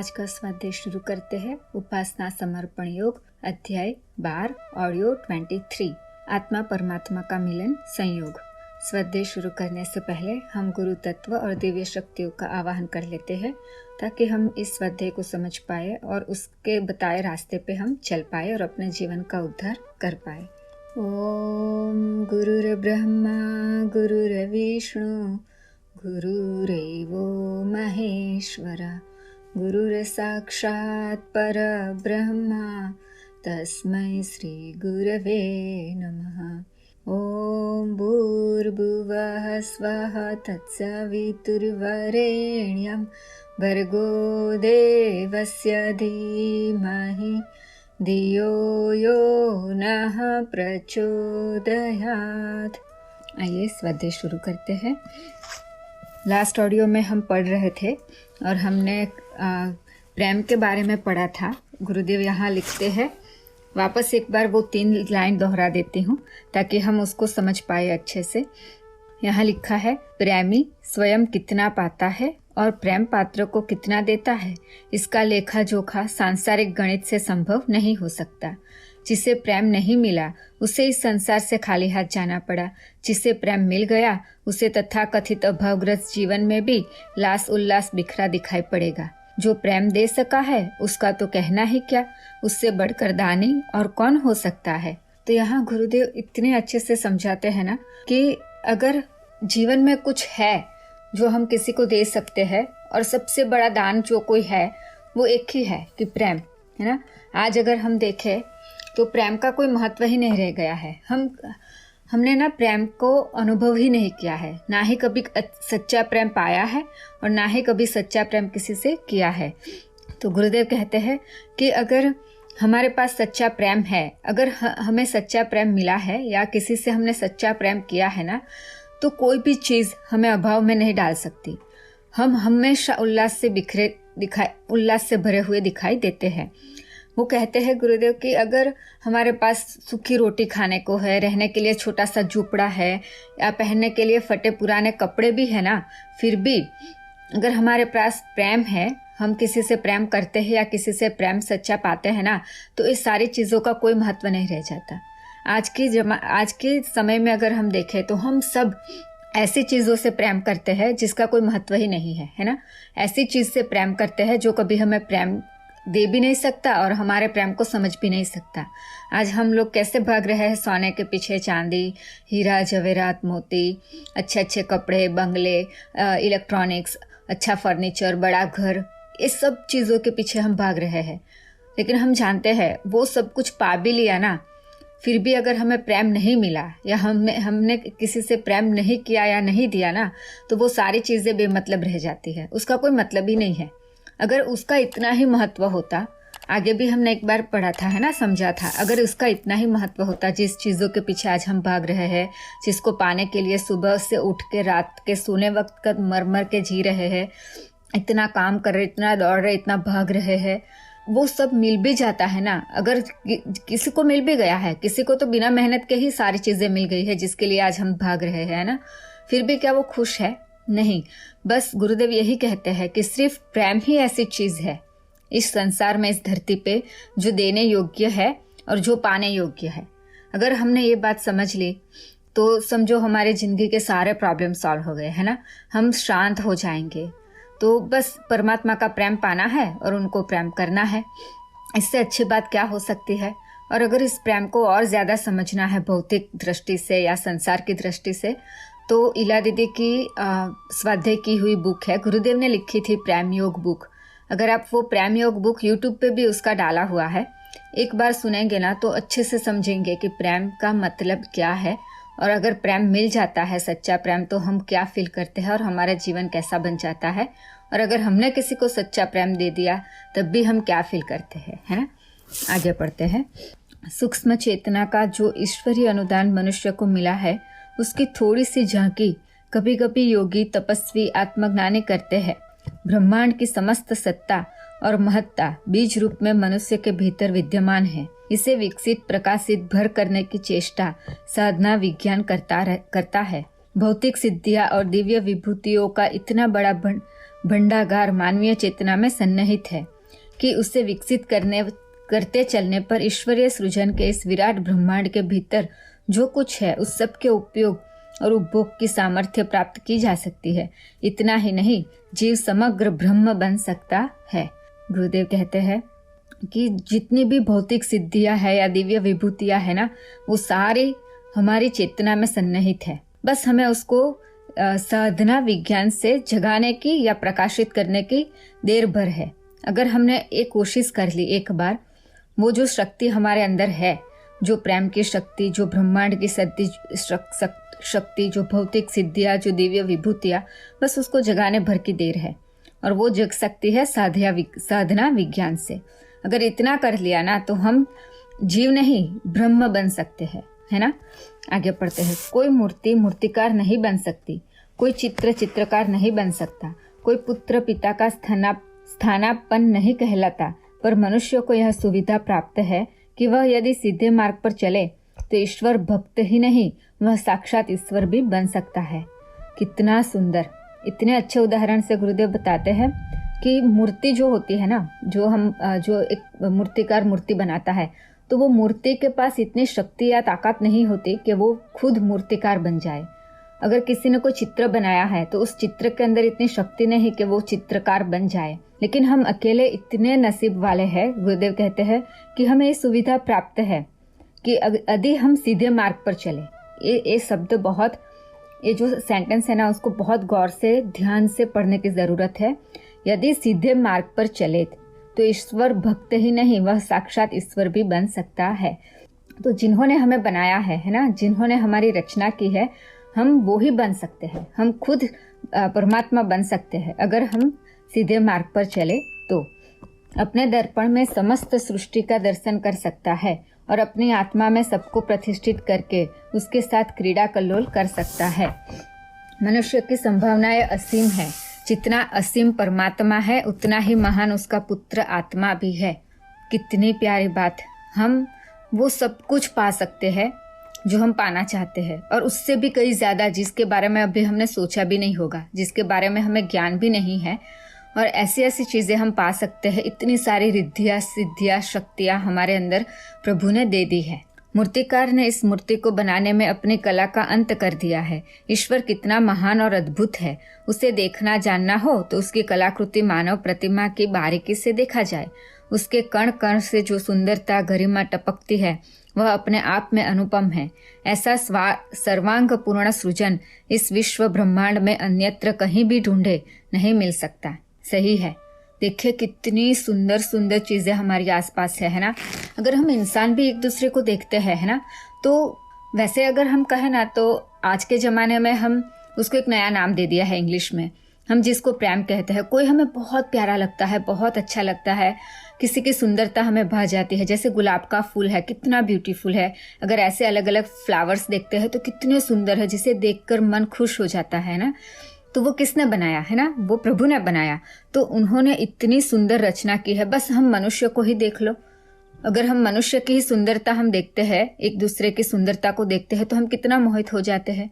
आज का स्वाध्याय शुरू करते हैं। उपासना समर्पण योग अध्याय 12 ऑडियो 23 आत्मा परमात्मा का मिलन संयोग। स्वाध्याय शुरू करने से पहले हम गुरु तत्व और दिव्य शक्तियों का आवाहन कर लेते हैं ताकि हम इस स्वाध्याय को समझ पाए और उसके बताए रास्ते पे हम चल पाए और अपने जीवन का उद्धार कर पाए। ओम गुरुर्ब्रह्मा गुरुर्विष्णु गुरुरेवो महेश्वरा गुरुर्साक्षात् परब्रह्मा तस्मै श्री गुरवे नमः। ओम भूर्भुवः स्वः तत्सवितुर्वरेण्यं भर्गो देवस्य धीमहि धियो यो नः प्रचोदयात्। आइए स्वाध्याय शुरू करते हैं। लास्ट ऑडियो में हम पढ़ रहे थे और हमने प्रेम के बारे में पढ़ा था। गुरुदेव यहाँ लिखते हैं, वापस एक बार वो 3 लाइन दोहरा देती हूँ ताकि हम उसको समझ पाए अच्छे से। यहाँ लिखा है, प्रेमी स्वयं कितना पाता है और प्रेम पात्र को कितना देता है, इसका लेखा जोखा सांसारिक गणित से संभव नहीं हो सकता। जिसे प्रेम नहीं मिला उसे इस संसार से खाली हाथ जाना पड़ा। जिसे प्रेम मिल गया उसे तथाकथित अभावग्रस्त जीवन में भी लास उल्लास बिखरा दिखाई पड़ेगा। जो प्रेम दे सका है उसका तो कहना ही क्या, उससे बढ़कर दानी और कौन हो सकता है। तो यहाँ गुरुदेव इतने अच्छे से समझाते हैं ना कि अगर जीवन में कुछ है जो हम किसी को दे सकते हैं और सबसे बड़ा दान जो कोई है वो एक ही है कि प्रेम, है ना। आज अगर हम देखें तो प्रेम का कोई महत्व ही नहीं रह गया है। हमने ना प्रेम को अनुभव ही नहीं किया है, ना ही कभी सच्चा प्रेम पाया है और ना ही कभी सच्चा प्रेम किसी से किया है। तो गुरुदेव कहते हैं कि अगर हमारे पास सच्चा प्रेम है, अगर हमें सच्चा प्रेम मिला है या किसी से हमने सच्चा प्रेम किया है ना, तो कोई भी चीज़ हमें अभाव में नहीं डाल सकती। हम हमेशा उल्लास से भरे हुए दिखाई देते हैं। वो कहते हैं गुरुदेव कि अगर हमारे पास सूखी रोटी खाने को है, रहने के लिए छोटा सा झूपड़ा है या पहनने के लिए फटे पुराने कपड़े भी है ना, फिर भी अगर हमारे पास प्रेम है, हम किसी से प्रेम करते हैं या किसी से प्रेम सच्चा पाते हैं ना, तो इस सारी चीज़ों का कोई महत्व नहीं रह जाता। आज के समय में अगर हम देखें तो हम सब ऐसी चीज़ों से प्रेम करते हैं जिसका कोई महत्व ही नहीं है ना। ऐसी चीज़ से प्रेम करते हैं जो कभी हमें प्रेम दे भी नहीं सकता और हमारे प्रेम को समझ भी नहीं सकता। आज हम लोग कैसे भाग रहे हैं सोने के पीछे, चांदी, हीरा जवेरात मोती, अच्छे अच्छे कपड़े, बंगले, इलेक्ट्रॉनिक्स, अच्छा फर्नीचर, बड़ा घर, इस सब चीज़ों के पीछे हम भाग रहे हैं। लेकिन हम जानते हैं वो सब कुछ पा भी लिया ना, फिर भी अगर हमें प्रेम नहीं मिला या हमने किसी से प्रेम नहीं किया या नहीं दिया ना, तो वो सारी चीज़ें बेमतलब रह जाती है, उसका कोई मतलब ही नहीं है। अगर उसका इतना ही महत्व होता, आगे भी हमने एक बार पढ़ा था, है ना, समझा था, अगर उसका इतना ही महत्व होता जिस चीज़ों के पीछे आज हम भाग रहे हैं, जिसको पाने के लिए सुबह से उठ के रात के सोने वक्त का मर के जी रहे हैं, इतना काम कर रहे, इतना दौड़ रहे, इतना भाग रहे हैं, वो सब मिल भी जाता है ना। अगर किसी को मिल भी गया है, किसी को तो बिना मेहनत के ही सारी चीज़ें मिल गई है जिसके लिए आज हम भाग रहे हैं ना, फिर भी क्या वो खुश है? नहीं। बस गुरुदेव यही कहते हैं कि सिर्फ प्रेम ही ऐसी चीज़ है इस संसार में, इस धरती पे, जो देने योग्य है और जो पाने योग्य है। अगर हमने ये बात समझ ली तो समझो हमारे ज़िंदगी के सारे प्रॉब्लम सॉल्व हो गए, है ना। हम शांत हो जाएंगे। तो बस परमात्मा का प्रेम पाना है और उनको प्रेम करना है, इससे अच्छी बात क्या हो सकती है। और अगर इस प्रेम को और ज़्यादा समझना है भौतिक दृष्टि से या संसार की दृष्टि से, तो इला दीदी की स्वाध्याय की हुई बुक है, गुरुदेव ने लिखी थी प्रेम योग बुक। अगर आप वो प्रेम योग बुक यूट्यूब पे भी उसका डाला हुआ है, एक बार सुनेंगे ना तो अच्छे से समझेंगे कि प्रेम का मतलब क्या है और अगर प्रेम मिल जाता है, सच्चा प्रेम, तो हम क्या फील करते हैं और हमारा जीवन कैसा बन जाता है। और अगर हमने किसी को सच्चा प्रेम दे दिया तब भी हम क्या फील करते हैं, है ना। आगे पढ़ते हैं। सूक्ष्म चेतना का जो ईश्वरीय अनुदान मनुष्य को मिला है, उसकी थोड़ी सी झांकी कभी कभी योगी तपस्वी आत्मज्ञानी करते हैं। ब्रह्मांड की समस्त सत्ता और महत्ता बीज रूप में मनुष्य के भीतर विद्यमान है। इसे विकसित प्रकाशित भर करने की चेष्टा साधना विज्ञान करता है। भौतिक सिद्धियां और दिव्य विभूतियों का इतना बड़ा भंडागार मानवीय चेतना में सन्निहित है कि उसे विकसित करते चलने पर ईश्वरीय सृजन के इस विराट ब्रह्मांड के भीतर जो कुछ है उस सब के उपयोग और उपभोग की सामर्थ्य प्राप्त की जा सकती है। इतना ही नहीं, जीव समग्र ब्रह्म बन सकता है। गुरुदेव कहते हैं कि जितनी भी भौतिक सिद्धियां है या दिव्य विभूतियां है ना, वो सारी हमारी चेतना में सन्निहित है। बस हमें उसको साधना विज्ञान से जगाने की या प्रकाशित करने की देर भर है। अगर हमने एक कोशिश कर ली एक बार, वो जो शक्ति हमारे अंदर है, जो प्रेम की शक्ति, जो ब्रह्मांड की शक्ति, जो भौतिक सिद्धियां, जो दिव्य विभूतियां, बस उसको जगाने भर की देर है। और वो जग सकती है साधना विज्ञान से। अगर इतना कर लिया ना, तो हम जीव नहीं ब्रह्म बन सकते हैं, है ना। आगे पढ़ते हैं। कोई मूर्ति मूर्तिकार नहीं बन सकती, कोई चित्र चित्रकार नहीं बन सकता, कोई पुत्र पिता का स्थानापन्न नहीं कहलाता, पर मनुष्य को यह सुविधा प्राप्त है कि वह यदि सीधे मार्ग पर चले तो ईश्वर भक्त ही नहीं, वह साक्षात ईश्वर भी बन सकता है। कितना सुंदर, इतने अच्छे उदाहरण से गुरुदेव बताते हैं कि मूर्ति जो होती है ना, जो एक मूर्तिकार मूर्ति बनाता है, तो वो मूर्ति के पास इतनी शक्ति या ताकत नहीं होती कि वो खुद मूर्तिकार बन जाए। अगर किसी ने कोई चित्र बनाया है तो उस चित्र के अंदर इतनी शक्ति नहीं कि वो चित्रकार बन जाए। लेकिन हम अकेले इतने नसीब वाले हैं, गुरुदेव कहते हैं कि हमें ये सुविधा प्राप्त है कि यदि हम सीधे मार्ग पर चले। ये शब्द बहुत, ये जो सेंटेंस है ना, उसको बहुत गौर से ध्यान से पढ़ने की जरूरत है। यदि सीधे मार्ग पर चले तो ईश्वर भक्त ही नहीं, वह साक्षात ईश्वर भी बन सकता है। तो जिन्होंने हमें बनाया है ना, जिन्होंने हमारी रचना की है, हम वो ही बन सकते हैं। हम खुद परमात्मा बन सकते हैं अगर हम सीधे मार्ग पर चले तो। अपने दर्पण में समस्त सृष्टि का दर्शन कर सकता है और अपनी आत्मा में सबको प्रतिष्ठित करके उसके साथ क्रीड़ा कल्लोल कर सकता है। मनुष्य की संभावनाएं असीम है। जितना असीम परमात्मा है, उतना ही महान उसका पुत्र आत्मा भी है। कितनी प्यारी बात। हम वो सब कुछ पा सकते हैं जो हम पाना चाहते हैं, और उससे भी कई ज्यादा, जिसके बारे में अभी हमने सोचा भी नहीं होगा, जिसके बारे में हमें ज्ञान भी नहीं है। और ऐसी ऐसी चीजें हम पा सकते हैं। इतनी सारी रिद्धियां, सिद्धियां, शक्तियां हमारे अंदर प्रभु ने दे दी है। मूर्तिकार ने इस मूर्ति को बनाने में अपनी कला का अंत कर दिया है। ईश्वर कितना महान और अद्भुत है, उसे देखना जानना हो तो उसकी कलाकृति मानव प्रतिमा की बारीकी से देखा जाए। उसके कण कण से जो सुंदरता, गरिमा टपकती है, वह अपने आप में अनुपम है। ऐसा सर्वांग पूर्ण सृजन इस विश्व ब्रह्मांड में अन्यत्र कहीं भी ढूंढे नहीं मिल सकता। सही है। देखिए कितनी सुंदर सुंदर चीजें हमारे आसपास है ना। अगर हम इंसान भी एक दूसरे को देखते हैं, है ना, तो वैसे अगर हम कहें ना, तो आज के जमाने में हम उसको एक नया नाम दे दिया है इंग्लिश में। हम जिसको प्रेम कहते हैं, कोई हमें बहुत प्यारा लगता है, बहुत अच्छा लगता है, किसी की सुंदरता हमें भा जाती है। जैसे गुलाब का फूल है, कितना ब्यूटीफुल है। अगर ऐसे अलग अलग फ्लावर्स देखते हैं तो कितने सुंदर है, जिसे देखकर मन खुश हो जाता है ना। तो वो किसने बनाया है ना, वो प्रभु ने बनाया। तो उन्होंने इतनी सुंदर रचना की है। बस हम मनुष्य को ही देख लो। अगर हम मनुष्य की ही सुंदरता हम देखते हैं, एक दूसरे की सुंदरता को देखते हैं, तो हम कितना मोहित हो जाते हैं।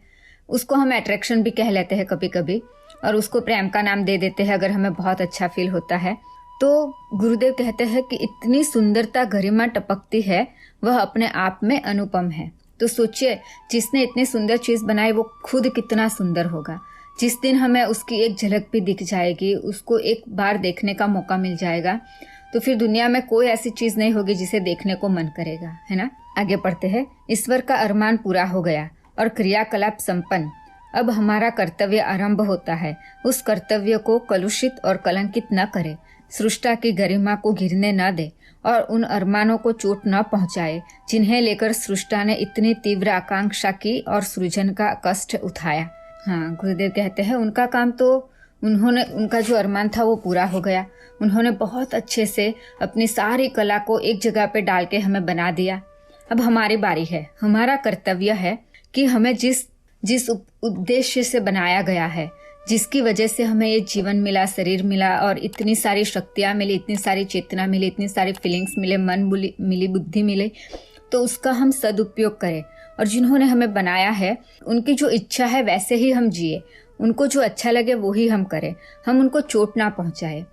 उसको हम अट्रैक्शन भी कह लेते हैं कभी कभी, और उसको प्रेम का नाम दे देते हैं अगर हमें बहुत अच्छा फील होता है। तो गुरुदेव कहते हैं कि इतनी सुंदरता, गरिमा टपकती है, वह अपने आप में अनुपम है। तो सोचिए, जिसने इतनी सुंदर चीज बनाई वो खुद कितना सुंदर होगा। जिस दिन हमें उसकी एक झलक भी दिख जाएगी, उसको एक बार देखने का मौका मिल जाएगा, तो फिर दुनिया में कोई ऐसी चीज नहीं होगी जिसे देखने को मन करेगा, है ना। आगे पढ़ते हैं। ईश्वर का अरमान पूरा हो गया और क्रियाकलाप संपन्न। अब हमारा कर्तव्य आरंभ होता है। उस कर्तव्य को कलुषित और कलंकित न करे, सृष्टा की गरिमा को गिरने न दे और उन अरमानों को चोट न पहुंचाए जिन्हें लेकर सृष्टा ने इतनी तीव्र आकांक्षा की और सृजन का कष्ट उठाया। हाँ, गुरुदेव कहते हैं उनका काम तो उनका जो अरमान था वो पूरा हो गया। उन्होंने बहुत अच्छे से अपनी सारी कला को एक जगह पे डाल के हमें बना दिया। अब हमारी बारी है। हमारा कर्तव्य है कि हमें जिस उद्देश्य से बनाया गया है, जिसकी वजह से हमें ये जीवन मिला, शरीर मिला और इतनी सारी शक्तियाँ मिली, इतनी सारी चेतना मिली, इतनी सारी फीलिंग्स मिले, मन मिली, बुद्धि मिले, तो उसका हम सदुपयोग करें। और जिन्होंने हमें बनाया है उनकी जो इच्छा है वैसे ही हम जिए, उनको जो अच्छा लगे वो ही हम करें, हम उनको चोट ना पहुंचाए।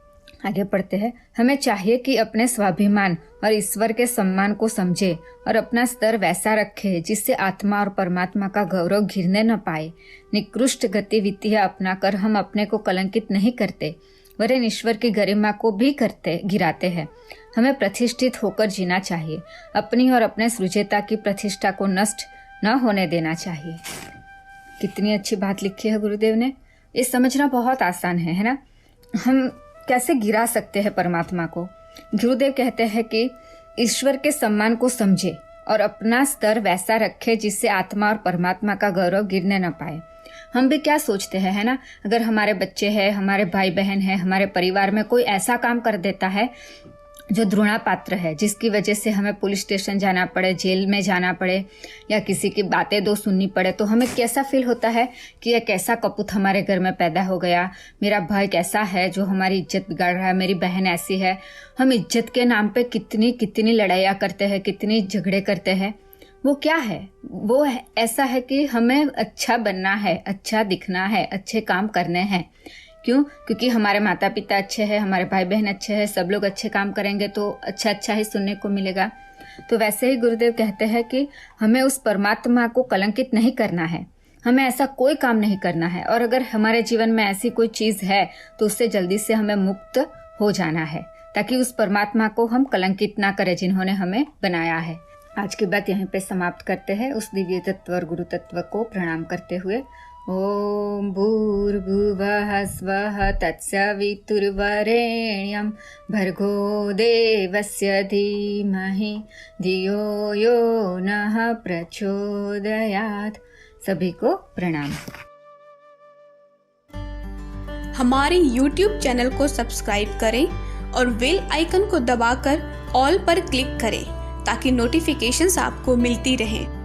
आगे पढ़ते हैं। हमें चाहिए कि अपने स्वाभिमान और ईश्वर के सम्मान को समझे और अपना स्तर वैसा रखे जिससे आत्मा और परमात्मा का गौरव गिरने न पाए। निकृष्ट गतिविधियां अपनाकर हम अपने को कलंकित नहीं करते, वरन ईश्वर की गरिमा को भी गिराते हैं। हमें प्रतिष्ठित होकर जीना चाहिए, अपनी और अपने सृजेता की प्रतिष्ठा को नष्ट न होने देना चाहिए। कितनी अच्छी बात लिखी है गुरुदेव ने। ये समझना बहुत आसान है ना। हम कैसे गिरा सकते हैं परमात्मा को। गुरुदेव कहते हैं कि ईश्वर के सम्मान को समझे और अपना स्तर वैसा रखे जिससे आत्मा और परमात्मा का गौरव गिरने न पाए। हम भी क्या सोचते हैं, है ना, अगर हमारे बच्चे हैं, हमारे भाई बहन हैं, हमारे परिवार में कोई ऐसा काम कर देता है जो द्रोणा पात्र है, जिसकी वजह से हमें पुलिस स्टेशन जाना पड़े, जेल में जाना पड़े या किसी की बातें दो सुननी पड़े, तो हमें कैसा फील होता है कि यह कैसा कपूत हमारे घर में पैदा हो गया, मेरा भाई कैसा है जो हमारी इज्जत बिगाड़ रहा है, मेरी बहन ऐसी है। हम इज्जत के नाम पे कितनी कितनी लड़ाइयाँ करते हैं, कितनी झगड़े करते हैं। वो क्या है, वो ऐसा है कि हमें अच्छा बनना है, अच्छा दिखना है, अच्छे काम करने हैं। क्यों? क्योंकि हमारे माता पिता अच्छे हैं, हमारे भाई बहन अच्छे हैं, सब लोग अच्छे काम करेंगे तो अच्छा अच्छा ही सुनने को मिलेगा। तो वैसे ही गुरुदेव कहते हैं कि हमें उस परमात्मा को कलंकित नहीं करना है, हमें ऐसा कोई काम नहीं करना है। और अगर हमारे जीवन में ऐसी कोई चीज़ है तो उससे जल्दी से हमें मुक्त हो जाना है, ताकि उस परमात्मा को हम कलंकित ना करें जिन्होंने हमें बनाया है। आज की बात यहीं पे समाप्त करते हैं, उस दिव्य तत्व और गुरु तत्व को प्रणाम करते हुए। ओम भूर्भुवः स्वः तत्सवितुर्वरेण्यं भर्गो देवस्य धीमहि धियो यो नः प्रचोदयात्। सभी को प्रणाम। हमारे YouTube चैनल को सब्सक्राइब करें और बेल आइकन को दबाकर ऑल पर क्लिक करें ताकि नोटिफिकेशंस आपको मिलती रहें।